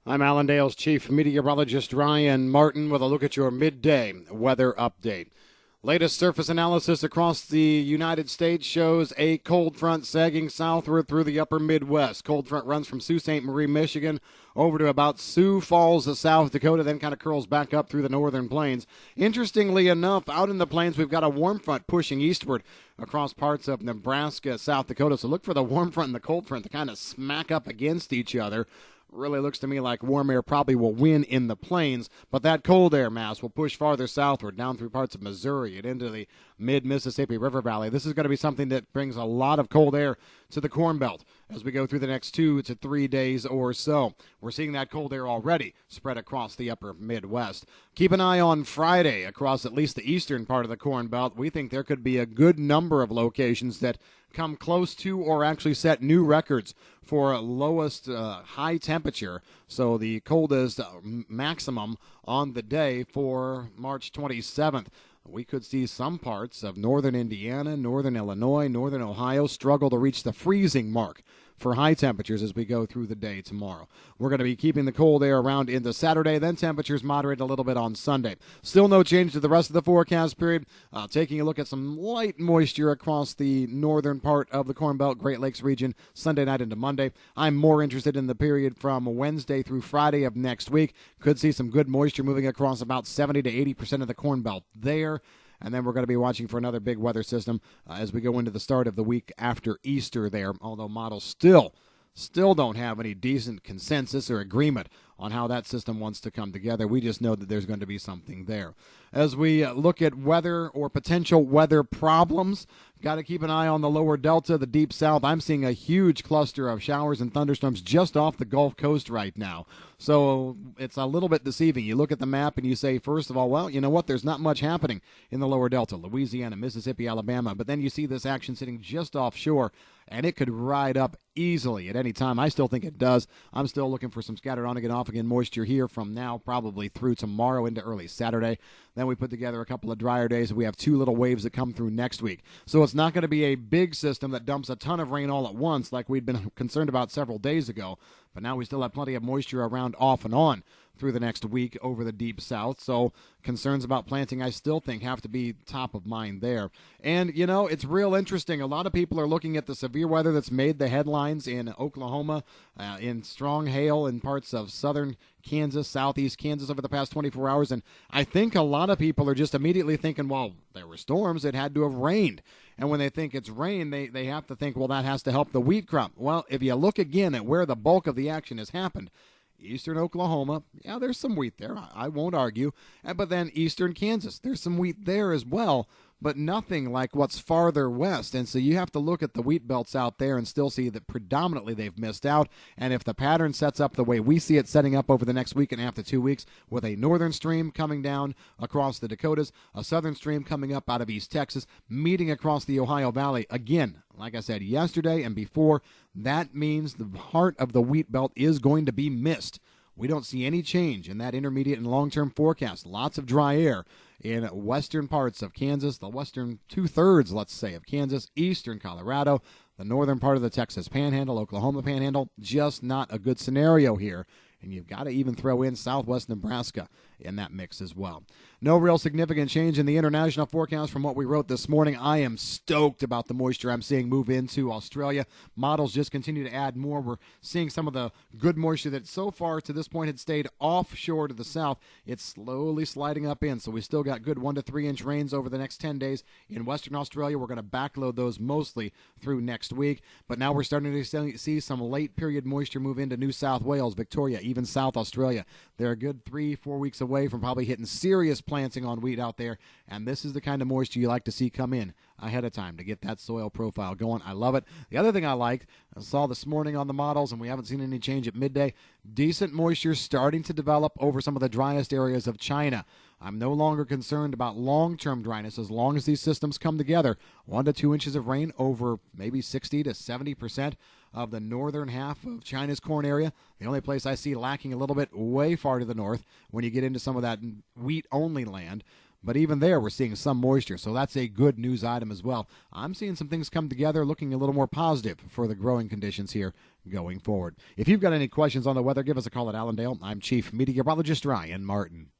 I'm Allendale's chief meteorologist Ryan Martin with a look at your midday weather update. Latest surface analysis across the United States shows a cold front sagging southward through the upper Midwest. Cold front runs from Sault Ste. Marie, Michigan, over to about Sioux Falls, South Dakota, then kind of curls back up through the northern plains. Interestingly enough, out in the plains, we've got a warm front pushing eastward across parts of Nebraska, South Dakota. So look for the warm front and the cold front to kind of smack up against each other. Really looks to me like warm air probably will win in the plains, but that cold air mass will push farther southward down through parts of Missouri and into the mid-Mississippi River Valley. This is going to be something that brings a lot of cold air to the Corn Belt as we go through the next 2 to 3 days or so. We're seeing that cold air already spread across the upper Midwest. Keep an eye on Friday across at least the eastern part of the Corn Belt. We think there could be a good number of locations that come close to or actually set new records for lowest high temperature. So the coldest maximum on the day for March 27th. We could see some parts of northern Indiana, northern Illinois, northern Ohio struggle to reach the freezing mark for high temperatures as we go through the day tomorrow. We're going to be keeping the cold air around into Saturday, then temperatures moderate a little bit on Sunday. Still no change to the rest of the forecast period. Taking a look at some light moisture across the northern part of the Corn Belt, Great Lakes region, Sunday night into Monday. I'm more interested in the period from Wednesday through Friday of next week. Could see some good moisture moving across about 70 to 80% of the Corn Belt there. And then we're going to be watching for another big weather system as we go into the start of the week after Easter there, although models still don't have any decent consensus or agreement on how that system wants to come together. We just know that there's going to be something there. As we look at weather or potential weather problems, got to keep an eye on the lower delta, the deep south. I'm seeing a huge cluster of showers and thunderstorms just off the Gulf Coast right now. So it's a little bit deceiving. You look at the map and you say, first of all, well, you know what? There's not much happening in the lower delta, Louisiana, Mississippi, Alabama. But then you see this action sitting just offshore, and it could ride up easily at any time. I still think it does. I'm still looking for some scattered on-again, off-again moisture here from now probably through tomorrow into early Saturday. Then we put together a couple of drier days, and we have 2 little waves that come through next week. So it's not going to be a big system that dumps a ton of rain all at once like we'd been concerned about several days ago. But now we still have plenty of moisture around off and on through the next week over the deep south. So concerns about planting, I still think, have to be top of mind there. And, you know, it's real interesting. A lot of people are looking at the severe weather that's made the headlines in Oklahoma, in strong hail in parts of southern Kansas, southeast Kansas over the past 24 hours. And I think a lot of people are just immediately thinking, well, there were storms. It had to have rained. And when they think it's rain, they have to think, well, that has to help the wheat crop. Well, if you look again at where the bulk of the action has happened, eastern Oklahoma, yeah, there's some wheat there. I won't argue. But then eastern Kansas, there's some wheat there as well, but nothing like what's farther west. And so you have to look at the wheat belts out there and still see that predominantly they've missed out. And if the pattern sets up the way we see it setting up over the next week and a half to 2 weeks, with a northern stream coming down across the Dakotas, a southern stream coming up out of East Texas, meeting across the Ohio Valley, again, like I said yesterday and before, that means the heart of the wheat belt is going to be missed. We don't see any change in that intermediate and long-term forecast. Lots of dry air in western parts of Kansas, the western two-thirds, let's say, of Kansas, eastern Colorado, the northern part of the Texas Panhandle, Oklahoma Panhandle. Just not a good scenario here. And you've got to even throw in southwest Nebraska in that mix as well. No real significant change in the international forecast from what we wrote this morning. I am stoked about the moisture I'm seeing move into Australia. Models just continue to add more. We're seeing some of the good moisture that so far to this point had stayed offshore to the south. It's slowly sliding up in, so we still got good 1 to 3 inch rains over the next 10 days. In Western Australia, we're going to backload those mostly through next week. But now we're starting to see some late period moisture move into New South Wales, Victoria, even South Australia. They're a good 3-4 weeks away from probably hitting serious planting on wheat out there, and this is the kind of moisture you like to see come in ahead of time to get that soil profile going. I love it. The other thing I liked, I saw this morning on the models, and we haven't seen any change at midday, decent moisture starting to develop over some of the driest areas of China. I'm no longer concerned about long-term dryness as long as these systems come together. 1 to 2 inches of rain over maybe 60 to 70% of the northern half of China's corn area. The only place I see lacking a little bit way far to the north when you get into some of that wheat-only land. but even there we're seeing some moisture, so that's a good news item as well. I'm seeing some things come together, looking a little more positive for the growing conditions here going forward. If you've got any questions on the weather, give us a call at Allendale. I'm Chief Meteorologist Ryan Martin.